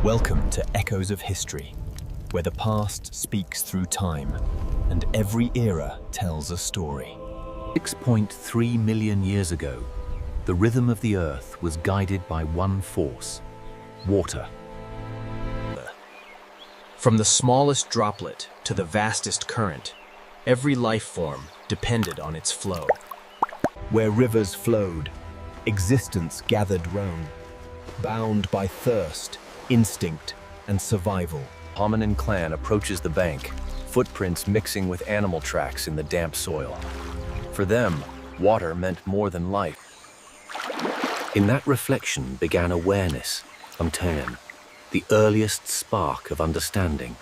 Welcome to Echoes of History, where the past speaks through time and every era tells a story. 6.3 million years ago, the rhythm of the Earth was guided by one force: water. From the smallest droplet to the vastest current, every life form depended on its flow. Where rivers flowed, existence gathered round, bound by thirst, instinct, and survival. Hominin clan approaches the bank, footprints mixing with animal tracks in the damp soil. For them, water meant more than life. In that reflection began awareness, untold, the earliest spark of understanding.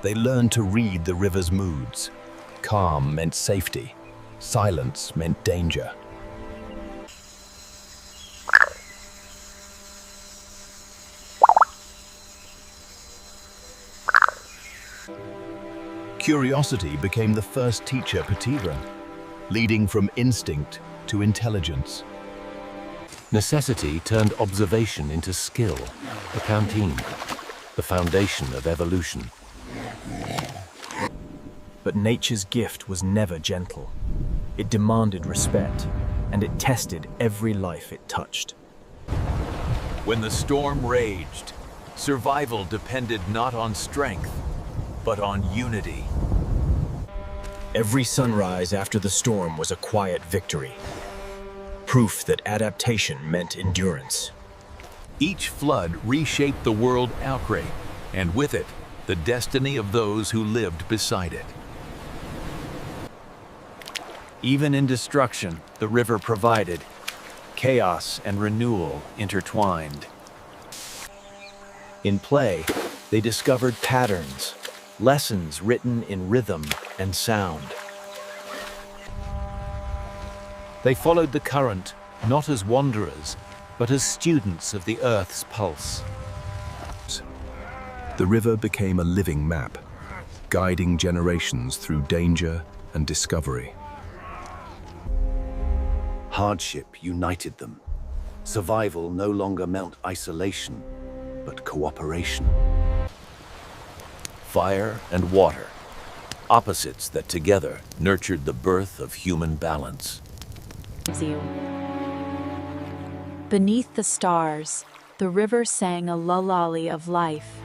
They learned to read the river's moods. Calm meant safety, silence meant danger. Curiosity became the first teacher Patira, leading from instinct to intelligence. Necessity turned observation into skill, a canteen, the foundation of evolution. But nature's gift was never gentle. It demanded respect, and it tested every life it touched. When the storm raged, survival depended not on strength, but on unity. Every sunrise after the storm was a quiet victory, proof that adaptation meant endurance. Each flood reshaped the world outright, and with it, the destiny of those who lived beside it. Even in destruction, the river provided. Chaos and renewal intertwined. In play, they discovered patterns, lessons written in rhythm and sound. They followed the current, not as wanderers, but as students of the Earth's pulse. The river became a living map, guiding generations through danger and discovery. Hardship united them. Survival no longer meant isolation, but cooperation. Fire and water, opposites that together nurtured the birth of human balance. Beneath the stars, the river sang a lullaby of life.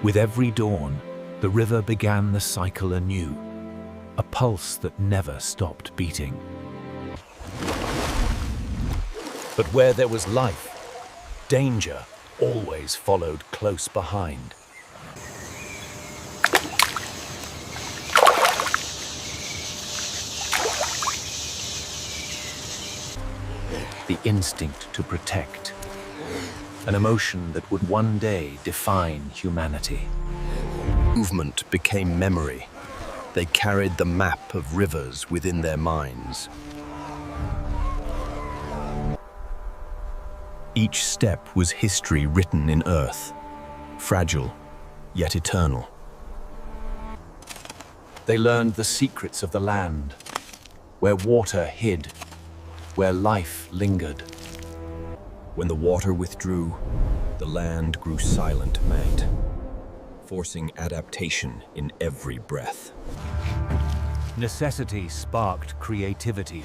With every dawn, the river began the cycle anew, a pulse that never stopped beating. But where there was life, danger always followed close behind. The instinct to protect, an emotion that would one day define humanity. Movement became memory. They carried the map of rivers within their minds. Each step was history written in earth, fragile yet eternal. They learned the secrets of the land, where water hid, where life lingered. When the water withdrew, the land grew silent mad, forcing adaptation in every breath. Necessity sparked creativity.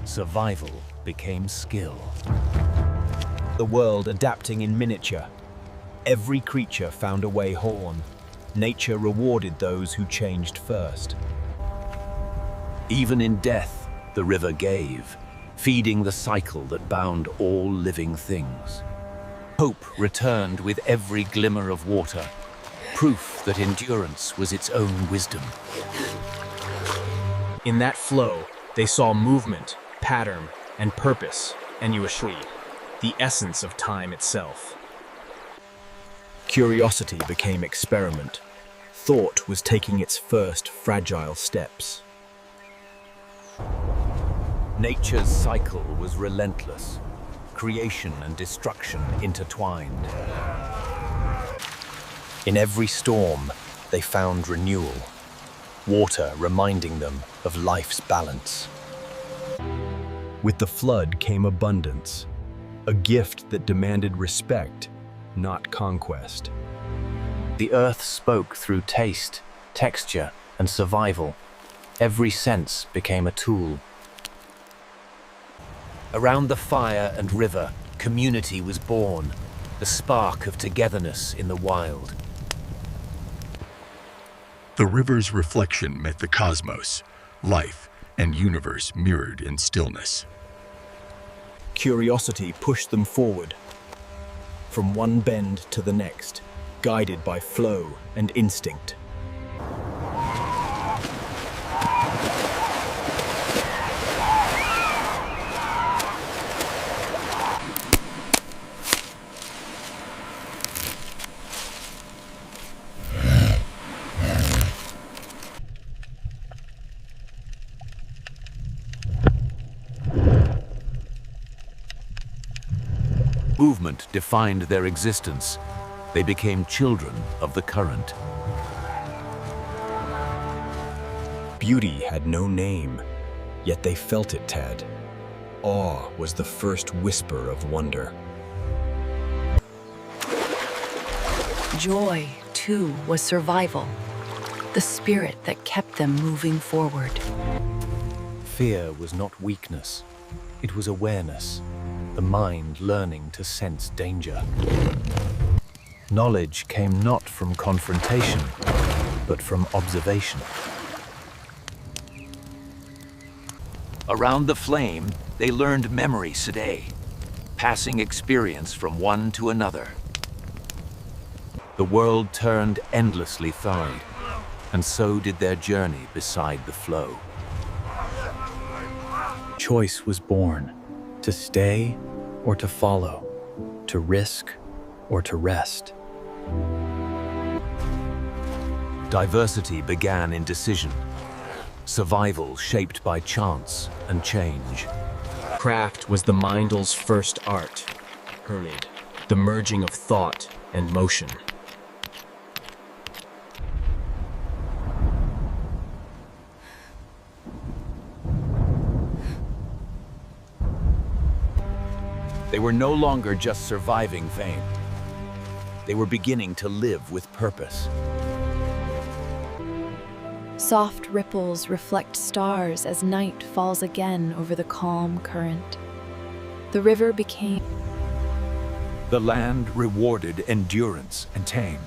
Survival became skill. The world adapting in miniature. Every creature found a way home. Nature rewarded those who changed first. Even in death, the river gave, feeding the cycle that bound all living things. Hope returned with every glimmer of water, proof that endurance was its own wisdom. In that flow, they saw movement, pattern, and purpose, and the essence of time itself. Curiosity became experiment. Thought was taking its first fragile steps. Nature's cycle was relentless, creation and destruction intertwined. In every storm, they found renewal, water reminding them of life's balance. With the flood came abundance, a gift that demanded respect, not conquest. The earth spoke through taste, texture, and survival. Every sense became a tool. Around the fire and river, community was born, the spark of togetherness in the wild. The river's reflection met the cosmos, life and universe mirrored in stillness. Curiosity pushed them forward, from one bend to the next, guided by flow and instinct. Movement defined their existence. They became children of the current. Beauty had no name, yet they felt it, Tad. Awe was the first whisper of wonder. Joy, too, was survival, the spirit that kept them moving forward. Fear was not weakness, it was awareness, the mind learning to sense danger. Knowledge came not from confrontation, but from observation. Around the flame, they learned memory today, passing experience from one to another. The world turned endlessly thorough, and so did their journey beside the flow. Choice was born, to stay or to follow, to risk or to rest. Diversity began in decision, survival shaped by chance and change. Craft was the mindl's first art, Hermid, the merging of thought and motion. They were no longer just surviving fame. They were beginning to live with purpose. Soft ripples reflect stars as night falls again over the calm current. The river became The land rewarded endurance and tame.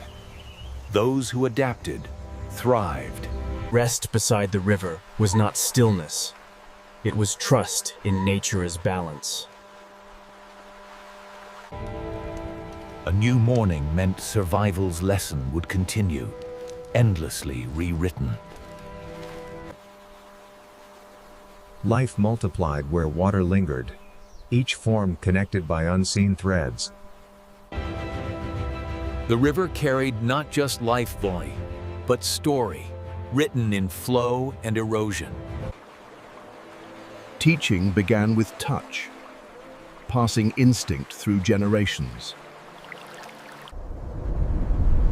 Those who adapted thrived. Rest beside the river was not stillness. It was trust in nature as balance. A new morning meant survival's lesson would continue, endlessly rewritten. Life multiplied where water lingered, each form connected by unseen threads. The river carried not just life volley, but story, written in flow and erosion. Teaching began with touch, passing instinct through generations.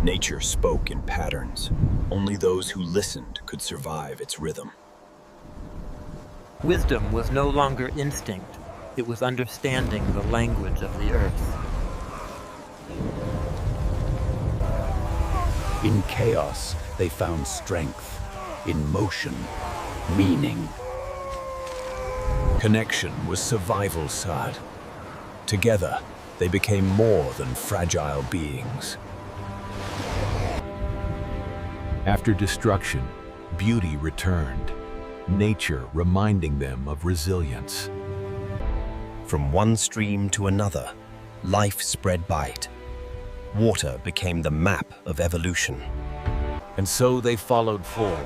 Nature spoke in patterns. Only those who listened could survive its rhythm. Wisdom was no longer instinct, it was understanding the language of the earth. In chaos, they found strength. In motion, meaning. Connection was survival, Sad. Together, they became more than fragile beings. After destruction, beauty returned, nature reminding them of resilience. From one stream to another, life spread by it. Water became the map of evolution. And so they followed full,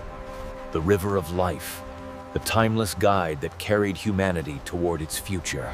the river of life, the timeless guide that carried humanity toward its future.